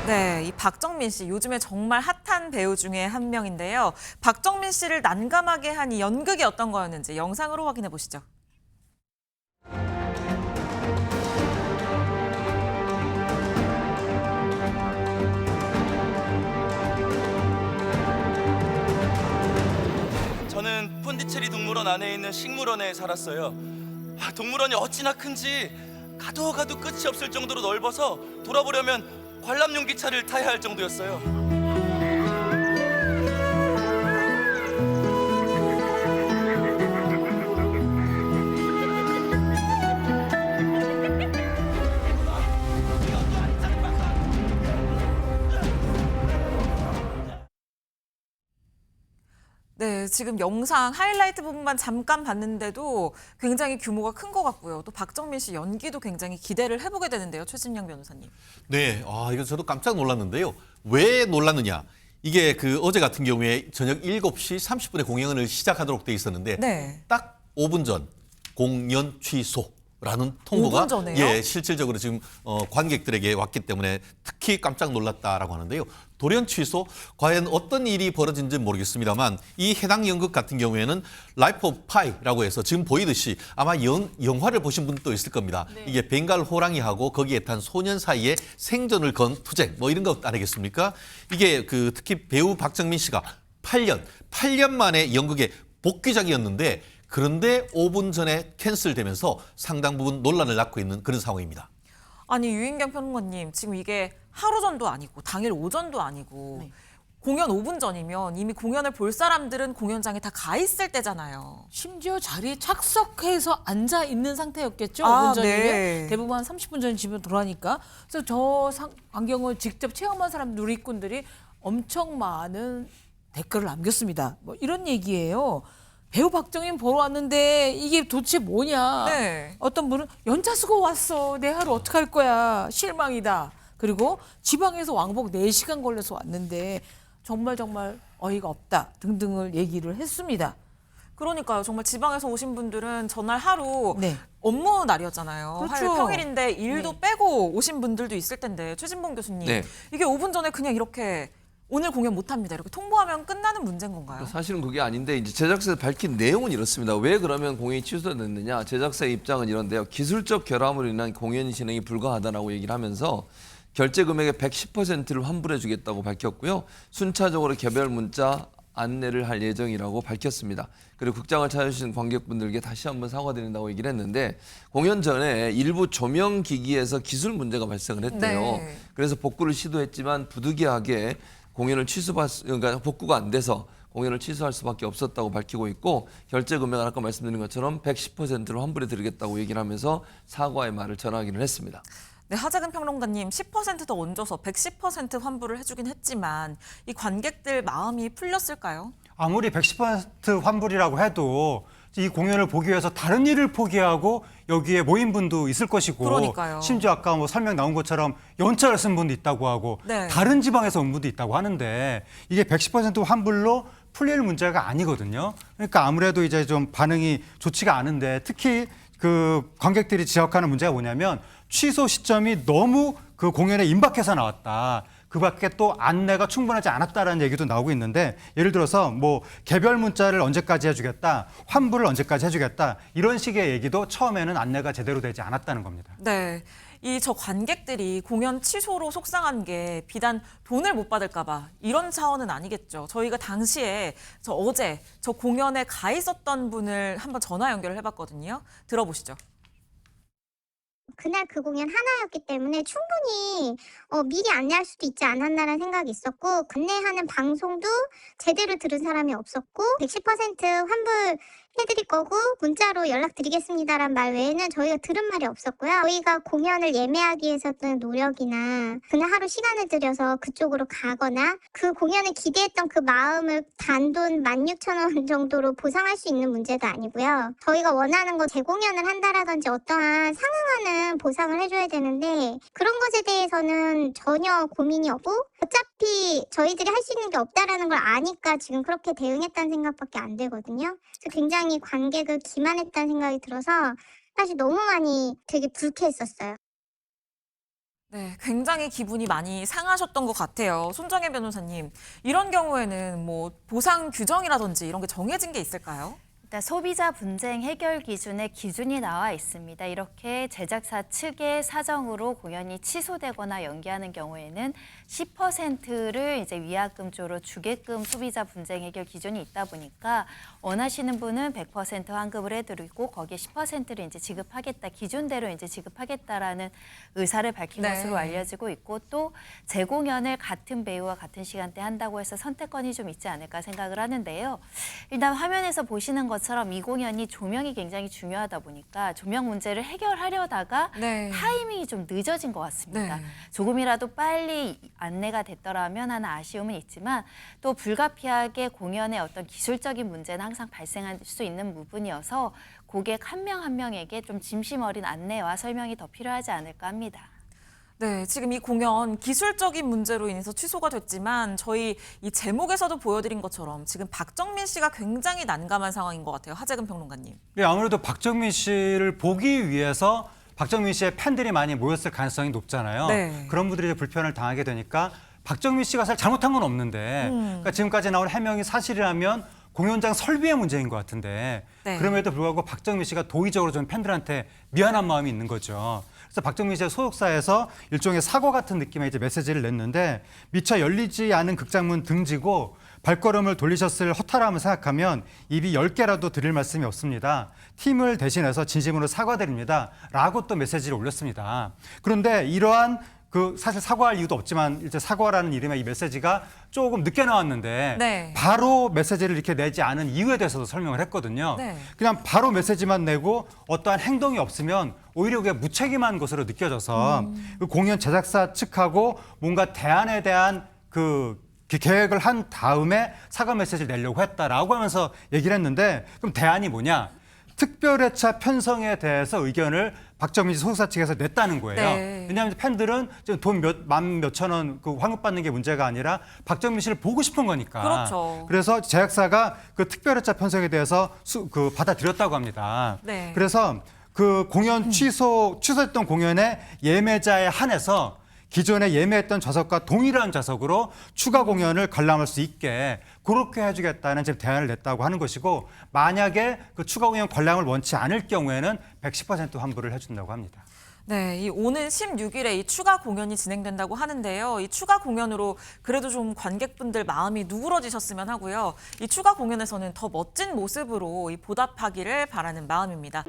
네, 이 박정민 씨 요즘에 정말 핫한 배우 중에 한 명인데요. 박정민 씨를 난감하게 한 이 연극이 어떤 거였는지 영상으로 확인해 보시죠. 저는 폰디체리 동물원 안에 있는 식물원에 살았어요. 동물원이 어찌나 큰지 가도 끝이 없을 정도로 넓어서 돌아보려면 관람용 기차를 타야 할 정도였어요. 네, 지금 영상 하이라이트 부분만 잠깐 봤는데도 굉장히 규모가 큰 것 같고요. 또 박정민 씨 연기도 굉장히 기대를 해보게 되는데요. 최진영 변호사님. 네, 이거 저도 깜짝 놀랐는데요. 왜 놀랐느냐? 이게 어제 같은 경우에 저녁 7시 30분에 공연을 시작하도록 돼 있었는데 네. 딱 5분 전 공연 취소라는 통보가 5분 전에요? 실질적으로 지금 관객들에게 왔기 때문에 특히 깜짝 놀랐다라고 하는데요. 돌연 취소, 과연 어떤 일이 벌어진지 모르겠습니다만 이 해당 연극 같은 경우에는 라이프 오브 파이라고 해서 지금 보이듯이 아마 영화를 보신 분도 있을 겁니다. 네. 이게 벵갈 호랑이하고 거기에 탄 소년 사이에 생존을 건 투쟁 뭐 이런 것 아니겠습니까? 이게 특히 배우 박정민 씨가 8년 만에 연극에 복귀작이었는데 그런데 5분 전에 캔슬되면서 상당 부분 논란을 낳고 있는 그런 상황입니다. 아니 유인경 평론가님, 지금 이게 하루 전도 아니고 당일 오전도 아니고 네. 공연 5분 전이면 이미 공연을 볼 사람들은 공연장에 다 가 있을 때잖아요. 심지어 자리에 착석해서 앉아 있는 상태였겠죠. 아, 5분 전이면 네. 대부분 한 30분 전에 집에 돌아가니까. 그래서 저 광경을 직접 체험한 사람 누리꾼들이 엄청 많은 댓글을 남겼습니다. 뭐 이런 얘기예요. 배우 박정민 보러 왔는데 이게 도대체 뭐냐. 네. 어떤 분은 연차 쓰고 왔어. 내 하루 어떡할 거야. 실망이다. 그리고 지방에서 왕복 4시간 걸려서 왔는데 정말 어이가 없다 등등을 얘기를 했습니다. 그러니까요. 정말 지방에서 오신 분들은 전날 하루 네. 업무 날이었잖아요. 그렇죠. 평일인데 일도 네. 빼고 오신 분들도 있을 텐데 최진봉 교수님, 네. 이게 5분 전에 그냥 이렇게 오늘 공연 못합니다 이렇게 통보하면 끝나는 문제인 건가요? 사실은 그게 아닌데 이제 제작사에서 밝힌 내용은 이렇습니다. 왜 그러면 공연이 취소됐느냐? 제작사의 입장은 이런데요. 기술적 결함으로 인한 공연 진행이 불가하다라고 얘기를 하면서 결제 금액의 110%를 환불해 주겠다고 밝혔고요. 순차적으로 개별 문자 안내를 할 예정이라고 밝혔습니다. 그리고 극장을 찾아주신 관객분들께 다시 한번 사과드린다고 얘기를 했는데 공연 전에 일부 조명 기기에서 기술 문제가 발생을 했대요. 네. 그래서 복구를 시도했지만 부득이하게 공연을 그러니까 복구가 안 돼서 공연을 취소할 수밖에 없었다고 밝히고 있고 결제 금액은 아까 말씀드린 것처럼 110%로 환불해 드리겠다고 얘기를 하면서 사과의 말을 전하기는 했습니다. 네, 하재근 평론가님, 10%더 얹어서 110% 환불을 해주긴 했지만 이 관객들 마음이 풀렸을까요? 아무리 110% 환불이라고 해도 이 공연을 보기 위해서 다른 일을 포기하고 여기에 모인 분도 있을 것이고 그러니까요. 심지어 아까 설명 나온 것처럼 연차를 쓴 분도 있다고 하고 네. 다른 지방에서 온 분도 있다고 하는데 이게 110% 환불로 풀릴 문제가 아니거든요. 그러니까 아무래도 이제 좀 반응이 좋지가 않은데 특히 관객들이 지적하는 문제가 뭐냐면 취소 시점이 너무 공연에 임박해서 나왔다. 그 밖에 또 안내가 충분하지 않았다라는 얘기도 나오고 있는데 예를 들어서 뭐 개별 문자를 언제까지 해주겠다, 환불을 언제까지 해주겠다 이런 식의 얘기도 처음에는 안내가 제대로 되지 않았다는 겁니다. 네. 저 관객들이 공연 취소로 속상한 게 비단 돈을 못 받을까 봐 이런 차원은 아니겠죠. 저희가 당시에 어제 저 공연에 가 있었던 분을 한번 전화 연결을 해봤거든요. 들어보시죠. 그날 그 공연 하나였기 때문에 충분히 미리 안내할 수도 있지 않았나라는 생각이 있었고 안내하는 방송도 제대로 들은 사람이 없었고 110% 환불 해드릴 거고 문자로 연락드리겠습니다란 말 외에는 저희가 들은 말이 없었고요. 저희가 공연을 예매하기 위해서 했던 노력이나 그날 하루 시간을 들여서 그쪽으로 가거나 그 공연을 기대했던 그 마음을 단돈 16,000원 정도로 보상할 수 있는 문제도 아니고요. 저희가 원하는 거 재공연을 한다라든지 어떠한 상응하는 보상을 해줘야 되는데 그런 것에 대해서는 전혀 고민이 없고 어차피 저희들이 할 수 있는 게 없다라는 걸 아니까 지금 그렇게 대응했다는 생각밖에 안 되거든요. 그래서 굉장히 관객을 기만했다는 생각이 들어서 사실 너무 많이 되게 불쾌했었어요. 네, 굉장히 기분이 많이 상하셨던 것 같아요. 손정혜 변호사님, 이런 경우에는 뭐 보상 규정이라든지 이런 게 정해진 게 있을까요? 일단 소비자 분쟁 해결 기준에 기준이 나와 있습니다. 이렇게 제작사 측의 사정으로 공연이 취소되거나 연기하는 경우에는 10%를 이제 위약금 쪽으로 주게끔 소비자 분쟁 해결 기준이 있다 보니까 원하시는 분은 100% 환급을 해드리고 거기에 10%를 이제 지급하겠다, 기준대로 이제 지급하겠다라는 의사를 밝힌 네. 것으로 알려지고 있고, 또 재공연을 같은 배우와 같은 시간대 한다고 해서 선택권이 좀 있지 않을까 생각을 하는데요. 일단 화면에서 보시는 것처럼 이 공연이 조명이 굉장히 중요하다 보니까 조명 문제를 해결하려다가 네. 타이밍이 좀 늦어진 것 같습니다. 네. 조금이라도 빨리 안내가 됐더라면 하는 아쉬움은 있지만, 또 불가피하게 공연의 어떤 기술적인 문제는 항상 발생할 수 있는 부분이어서 고객 한 명 한 명에게 좀 진심 어린 안내와 설명이 더 필요하지 않을까 합니다. 네, 지금 이 공연 기술적인 문제로 인해서 취소가 됐지만 저희 이 제목에서도 보여드린 것처럼 지금 박정민 씨가 굉장히 난감한 상황인 것 같아요. 하재근 평론가님. 네, 아무래도 박정민 씨를 보기 위해서 박정민 씨의 팬들이 많이 모였을 가능성이 높잖아요. 네. 그런 분들이 이제 불편을 당하게 되니까 박정민 씨가 사실 잘못한 건 없는데 그러니까 지금까지 나온 해명이 사실이라면 공연장 설비의 문제인 것 같은데 네. 그럼에도 불구하고 박정민 씨가 도의적으로 좀 팬들한테 미안한 마음이 있는 거죠. 그래서 박정민 씨의 소속사에서 일종의 사과 같은 느낌의 이제 메시지를 냈는데, 미처 열리지 않은 극장문 등지고 발걸음을 돌리셨을 허탈함을 생각하면 입이 10개라도 드릴 말씀이 없습니다. 팀을 대신해서 진심으로 사과드립니다. 라고 또 메시지를 올렸습니다. 그런데 이러한 사실 사과할 이유도 없지만 이제 사과라는 이름의 이 메시지가 조금 늦게 나왔는데 네. 바로 메시지를 이렇게 내지 않은 이유에 대해서도 설명을 했거든요. 네. 그냥 바로 메시지만 내고 어떠한 행동이 없으면 오히려 그게 무책임한 것으로 느껴져서 그 공연 제작사 측하고 뭔가 대안에 대한 그 계획을 한 다음에 사과 메시지를 내려고 했다라고 하면서 얘기를 했는데, 그럼 대안이 뭐냐? 특별회차 편성에 대해서 의견을 박정민 씨 소속사 측에서 냈다는 거예요. 네. 왜냐하면 팬들은 지금 돈 몇천 원 그 환급 받는 게 문제가 아니라 박정민 씨를 보고 싶은 거니까. 그렇죠. 그래서 제작사가 그 특별회차 편성에 대해서 받아들였다고 합니다. 네. 그래서 그 공연 취소했던 공연의 예매자에 한해서 기존에 예매했던 좌석과 동일한 좌석으로 추가 공연을 관람할 수 있게 그렇게 해주겠다는 지금 대안을 냈다고 하는 것이고, 만약에 그 추가 공연 관람을 원치 않을 경우에는 110% 환불을 해준다고 합니다. 네, 이 오는 16일에 이 추가 공연이 진행된다고 하는데요. 이 추가 공연으로 그래도 좀 관객분들 마음이 누그러지셨으면 하고요. 이 추가 공연에서는 더 멋진 모습으로 이 보답하기를 바라는 마음입니다.